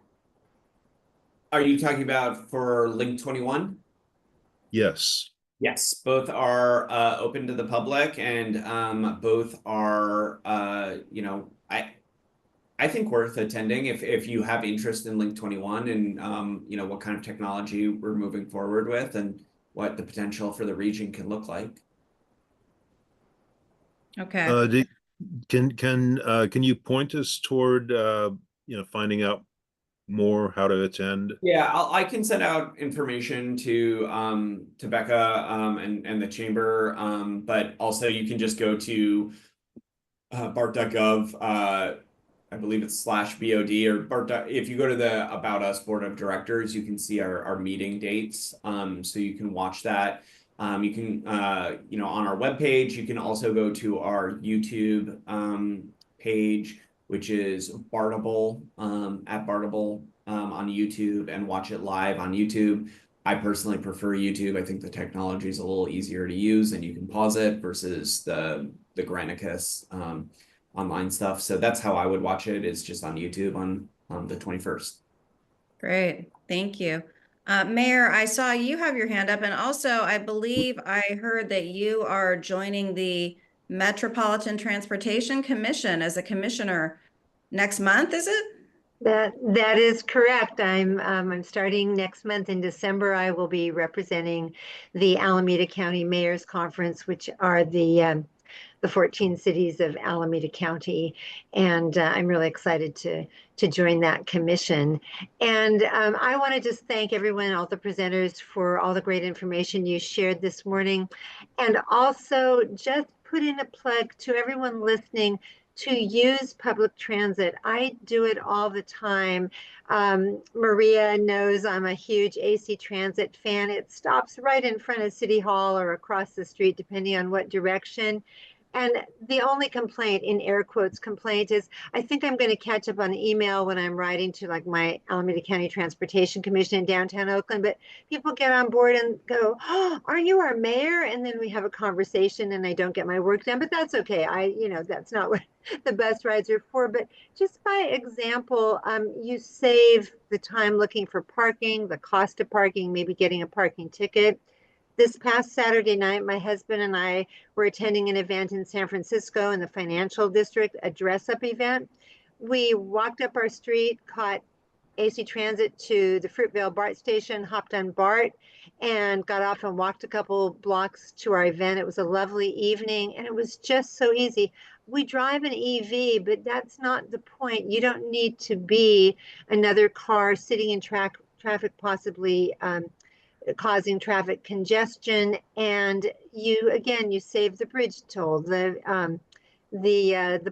Are you talking about for Link 21? Yes. Yes, both are open to the public, and both are I think worth attending if you have interest in Link 21 and what kind of technology we're moving forward with and what the potential for the region can look like. Okay. Can you point us toward finding out more how to attend? Yeah, I can send out information to Becca and the chamber, but also you can just go to BART.gov. I believe it's /BOD or BART. If you go to the About Us Board of Directors, you can see our meeting dates. So you can watch that. You can on our webpage, you can also go to our YouTube page, which is Bartable at Bartable on YouTube, and watch it live on YouTube. I personally prefer YouTube. I think the technology is a little easier to use, and you can pause it versus the Granicus online stuff. So that's how I would watch it, is just on YouTube on the 21st. Great. Thank you. Mayor, I saw you have your hand up, and also I believe I heard that you are joining the Metropolitan Transportation Commission as a commissioner next month, is it? That is correct. I'm starting next month in December. I will be representing the Alameda County Mayor's Conference, which are the 14 cities of Alameda County, and I'm really excited to join that commission. And I want to just thank everyone, all the presenters, for all the great information you shared this morning, and also just put in a plug to everyone listening to use public transit. I do it all the time. Maria knows I'm a huge AC Transit fan. It stops right in front of City Hall or across the street, depending on what direction. And the only complaint, in air quotes complaint, is I think I'm going to catch up on email when I'm writing to like my Alameda County Transportation Commission in downtown Oakland. But people get on board and go, "Oh, aren't you our mayor?" And then we have a conversation and I don't get my work done, but that's okay. That's not what the bus rides are for. But just by example, you save the time looking for parking, the cost of parking, maybe getting a parking ticket. This past Saturday night, my husband and I were attending an event in San Francisco in the financial district, a dress up event. We walked up our street, caught AC Transit to the Fruitvale BART station, hopped on BART, and got off and walked a couple blocks to our event. It was a lovely evening, and it was just so easy. We drive an EV, but that's not the point. You don't need to be another car sitting in traffic, possibly causing traffic congestion. And you save the bridge toll, the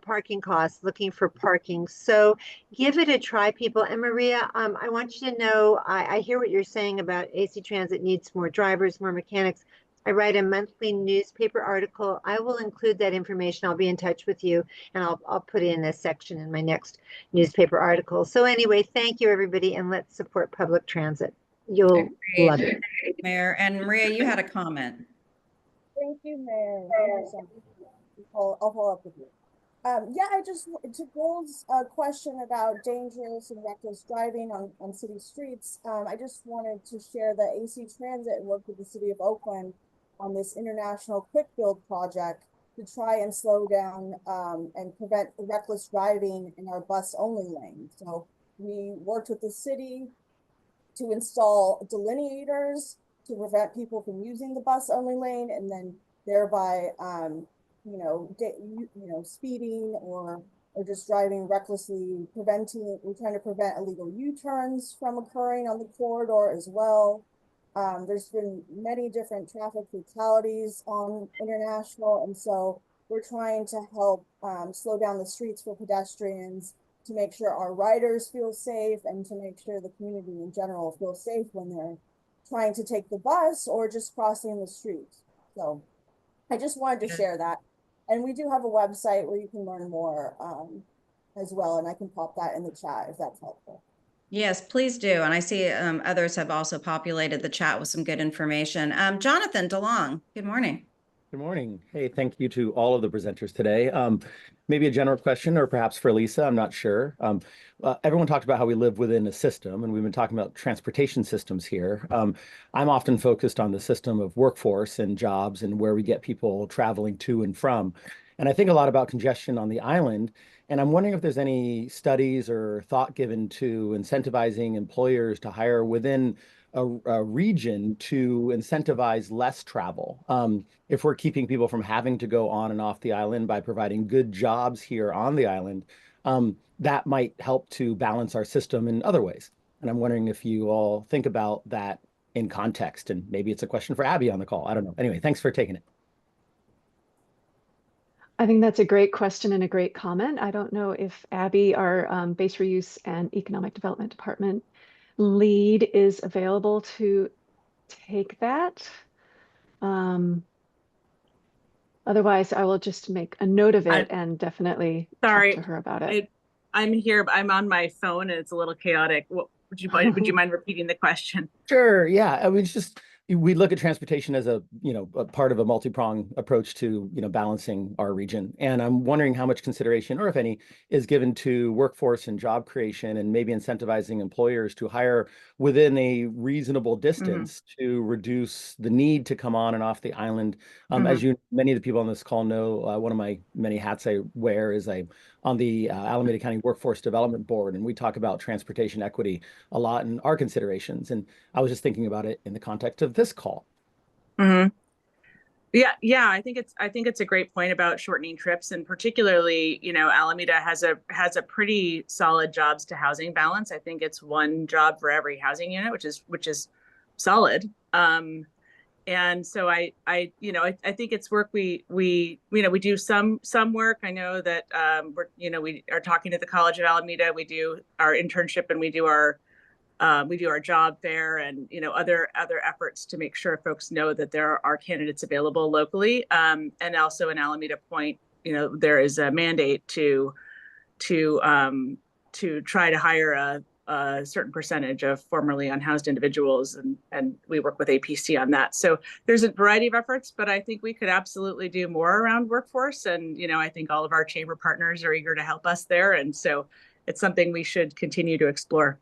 parking costs, looking for parking. So give it a try, people. And Maria, I want you to know, I hear what you're saying about AC Transit needs more drivers, more mechanics. I write a monthly newspaper article. I will include that information. I'll be in touch with you, and I'll put in a section in my next newspaper article. So anyway, thank you, everybody, and let's support public transit. You'll love it. Mayor. And Maria, you had a comment. Thank you, Mayor. Thank you so much. I'll follow up with you. Yeah, to Bill's question about dangerous and reckless driving on city streets, I just wanted to share that AC Transit worked with the city of Oakland on this international quick build project to try and slow down and prevent reckless driving in our bus only lane. So we worked with the city to install delineators to prevent people from using the bus only lane, and then thereby speeding or just driving recklessly. We're trying to prevent illegal U-turns from occurring on the corridor as well. There's been many different traffic fatalities on International, and so we're trying to help slow down the streets for pedestrians, to make sure our riders feel safe, and to make sure the community in general feels safe when they're trying to take the bus or just crossing the street. So I just wanted to share that. And we do have a website where you can learn more as well, and I can pop that in the chat if that's helpful. Yes, please do. And I see others have also populated the chat with some good information. Jonathan DeLong, good morning. Good morning. Hey, thank you to all of the presenters today. Maybe a general question, or perhaps for Lisa, I'm not sure. Everyone talked about how we live within a system, and we've been talking about transportation systems here. I'm often focused on the system of workforce and jobs and where we get people traveling to and from. And I think a lot about congestion on the island. And I'm wondering if there's any studies or thought given to incentivizing employers to hire within a region to incentivize less travel. If we're keeping people from having to go on and off the island by providing good jobs here on the island, that might help to balance our system in other ways. And I'm wondering if you all think about that in context, and maybe it's a question for Abby on the call. I don't know. Anyway, thanks for taking it. I think that's a great question and a great comment. I don't know if Abby, our Base Reuse and Economic Development Department lead, is available to take that. Otherwise, I will just make a note of it and definitely talk to her about it. I'm here, but I'm on my phone and it's a little chaotic. Would you mind repeating the question? Sure. Yeah. I mean, it's just, we look at transportation as a part of a multi-pronged approach to, balancing our region. And I'm wondering how much consideration, or if any, is given to workforce and job creation, and maybe incentivizing employers to hire within a reasonable distance to reduce the need to come on and off the island. As many of the people on this call know, one of my many hats I wear is on the Alameda County Workforce Development Board, and we talk about transportation equity a lot in our considerations. And I was just thinking about it in the context of this call. Yeah. I think it's a great point about shortening trips, and particularly, Alameda has a pretty solid jobs to housing balance. I think it's one job for every housing unit, which is solid. And so I think it's work we do some work. I know that we are talking to the College of Alameda. We do our internship and we do our we do our job fair and, you know, other efforts to make sure folks know that there are candidates available locally. And also in Alameda Point, you know, there is a mandate to try to hire a certain percentage of formerly unhoused individuals, and we work with APC on that. So there's a variety of efforts, but I think we could absolutely do more around workforce. And, you know, I think all of our chamber partners are eager to help us there. And so it's something we should continue to explore.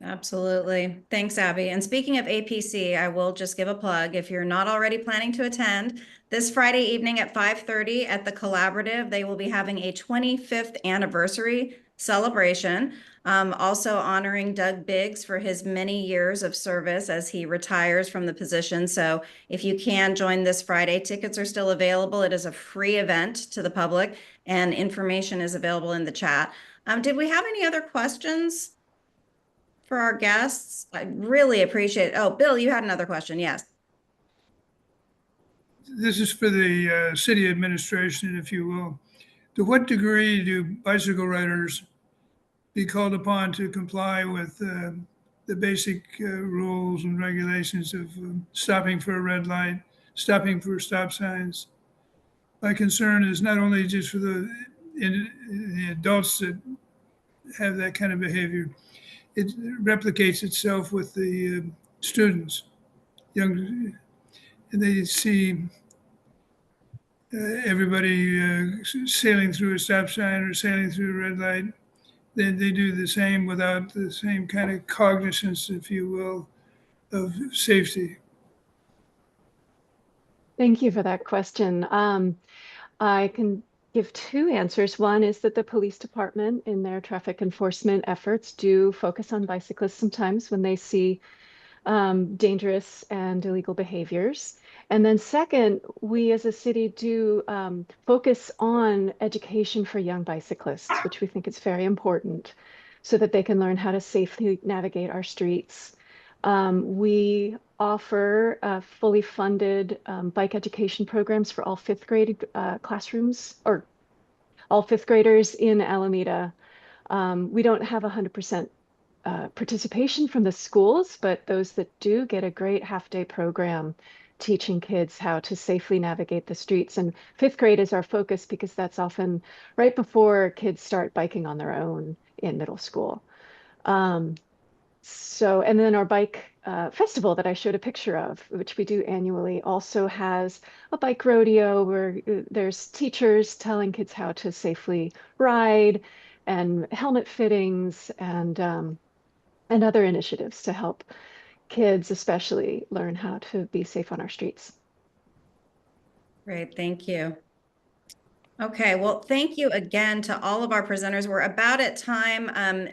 Absolutely. Thanks, Abby. And speaking of APC, I will just give a plug. If you're not already planning to attend, this Friday evening at 5:30 at the Collaborative, they will be having a 25th anniversary celebration. Also honoring Doug Biggs for his many years of service as he retires from the position. So if you can join this Friday, tickets are still available. It is a free event to the public and information is available in the chat. Did we have any other questions for our guests? I really appreciate it. Oh, Bill, you had another question. Yes. This is for the city administration, if you will. To what degree do bicycle riders be called upon to comply with the basic rules and regulations of stopping for a red light, stopping for stop signs? My concern is not only just for the adults that have that kind of behavior, it replicates itself with the students, young, and they see everybody sailing through a stop sign or sailing through a red light. Then they do the same without the same kind of cognizance, if you will, of safety. Thank you for that question. I can give two answers. One is that the police department in their traffic enforcement efforts do focus on bicyclists sometimes when they see dangerous and illegal behaviors. And then second, we as a city do focus on education for young bicyclists, which we think is very important so that they can learn how to safely navigate our streets. We offer fully funded bike education programs for all fifth grade classrooms or all fifth graders in Alameda. We don't have 100% participation from the schools, but those that do get a great half-day program teaching kids how to safely navigate the streets. And fifth grade is our focus because that's often right before kids start biking on their own in middle school. And then our bike festival that I showed a picture of, which we do annually, also has a bike rodeo where there's teachers telling kids how to safely ride and helmet fittings and other initiatives to help kids especially learn how to be safe on our streets. Great, thank you. Okay, well, thank you again to all of our presenters. We're about at time.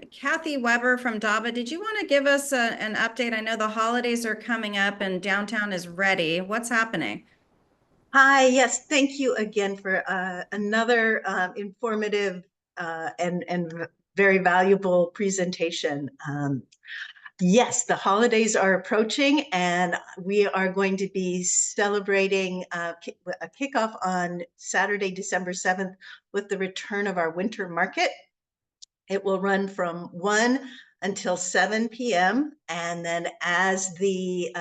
Kathy Weber from DABA, did you want to give us an update? I know the holidays are coming up and downtown is ready. What's happening? Hi, yes, thank you again for another informative and very valuable presentation. Yes, the holidays are approaching and we are going to be celebrating a kickoff on Saturday, December 7th with the return of our winter market. It will run from 1 until 7 p.m. And then as the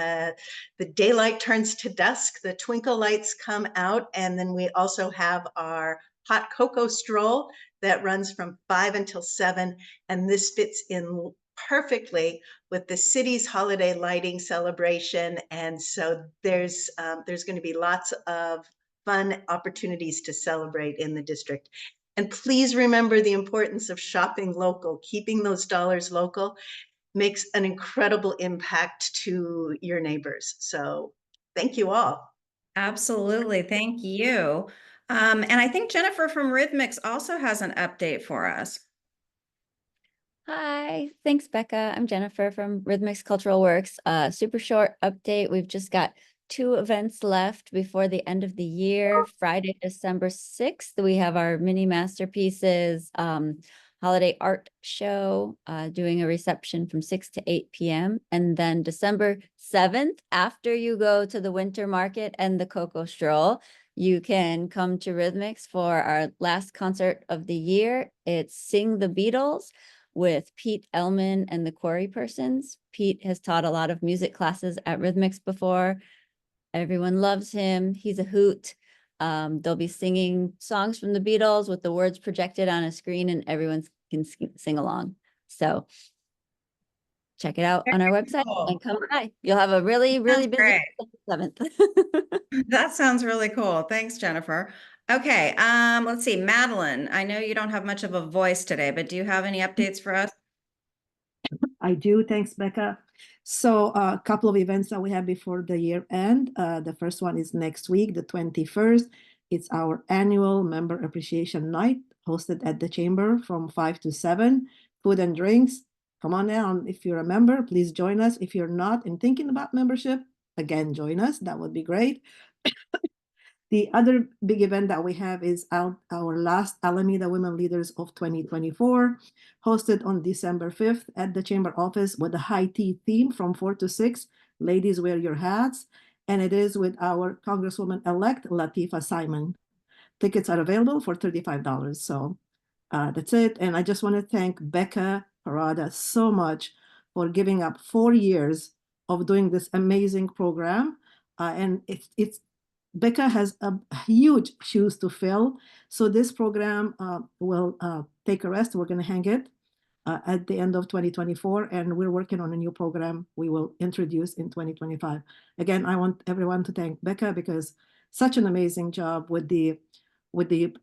daylight turns to dusk, the twinkle lights come out. And then we also have our hot cocoa stroll that runs from 5 until 7. And this fits in perfectly with the city's holiday lighting celebration. And so there's going to be lots of fun opportunities to celebrate in the district. And please remember the importance of shopping local. Keeping those dollars local makes an incredible impact to your neighbors. So thank you all. Absolutely, thank you. And I think Jennifer from Rhythmix also has an update for us. Hi, thanks, Becca. I'm Jennifer from Rhythmix Cultural Works. Super short update. We've just got 2 events left before the end of the year. Friday, December 6th, we have our mini masterpieces holiday art show, doing a reception from 6 to 8 p.m. And then December 7th, after you go to the winter market and the cocoa stroll, you can come to Rhythmix for our last concert of the year. It's Sing the Beatles. with Pete Elman and the Quarry Persons. Pete has taught a lot of music classes at Rhythmix before. Everyone loves him. He's a hoot. They'll be singing songs from the Beatles with the words projected on a screen, and everyone can sing along. So check it out on our website and come by. You'll have a really, really Sounds busy great. 7th. That sounds really cool. Thanks, Jennifer. Okay, let's see, Madeline, I know you don't have much of a voice today, but do you have any updates for us? I do. Thanks, Becca. So a couple of events that we have before the year end. The first one is next week, the 21st. It's our annual Member Appreciation Night hosted at the Chamber from 5 to 7. Food and drinks. Come on down. If you're a member, please join us. If you're not and thinking about membership, again, join us. That would be great. The other big event that we have is our last Alameda Women Leaders of 2024, hosted on December 5th at the Chamber office with a high tea theme from 4 to 6. Ladies, wear your hats. And it is with our Congresswoman-elect, Latifah Simon. Tickets are available for $35. So that's it. And I just want to thank Becca Parada so much for giving up 4 years of doing this amazing program. And it's Becca has a huge shoes to fill. So this program will take a rest. We're going to hang it at the end of 2024, and we're working on a new program we will introduce in 2025. Again, I want everyone to thank Becca because such an amazing job with the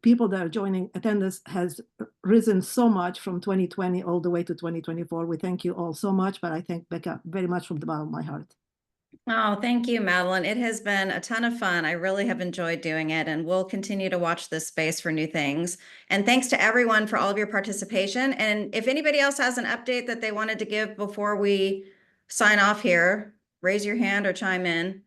people that are joining. Attendance has risen so much from 2020 all the way to 2024. We thank you all so much, but I thank Becca very much from the bottom of my heart. Oh, thank you, Madeline. It has been a ton of fun. I really have enjoyed doing it, and we'll continue to watch this space for new things. And thanks to everyone for all of your participation. And if anybody else has an update that they wanted to give before we sign off here, raise your hand or chime in.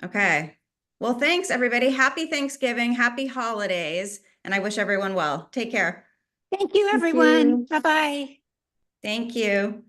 Okay. Well, thanks, everybody. Happy Thanksgiving, happy holidays, and I wish everyone well. Take care. Thank you, Thank everyone. you. Bye-bye. Thank you.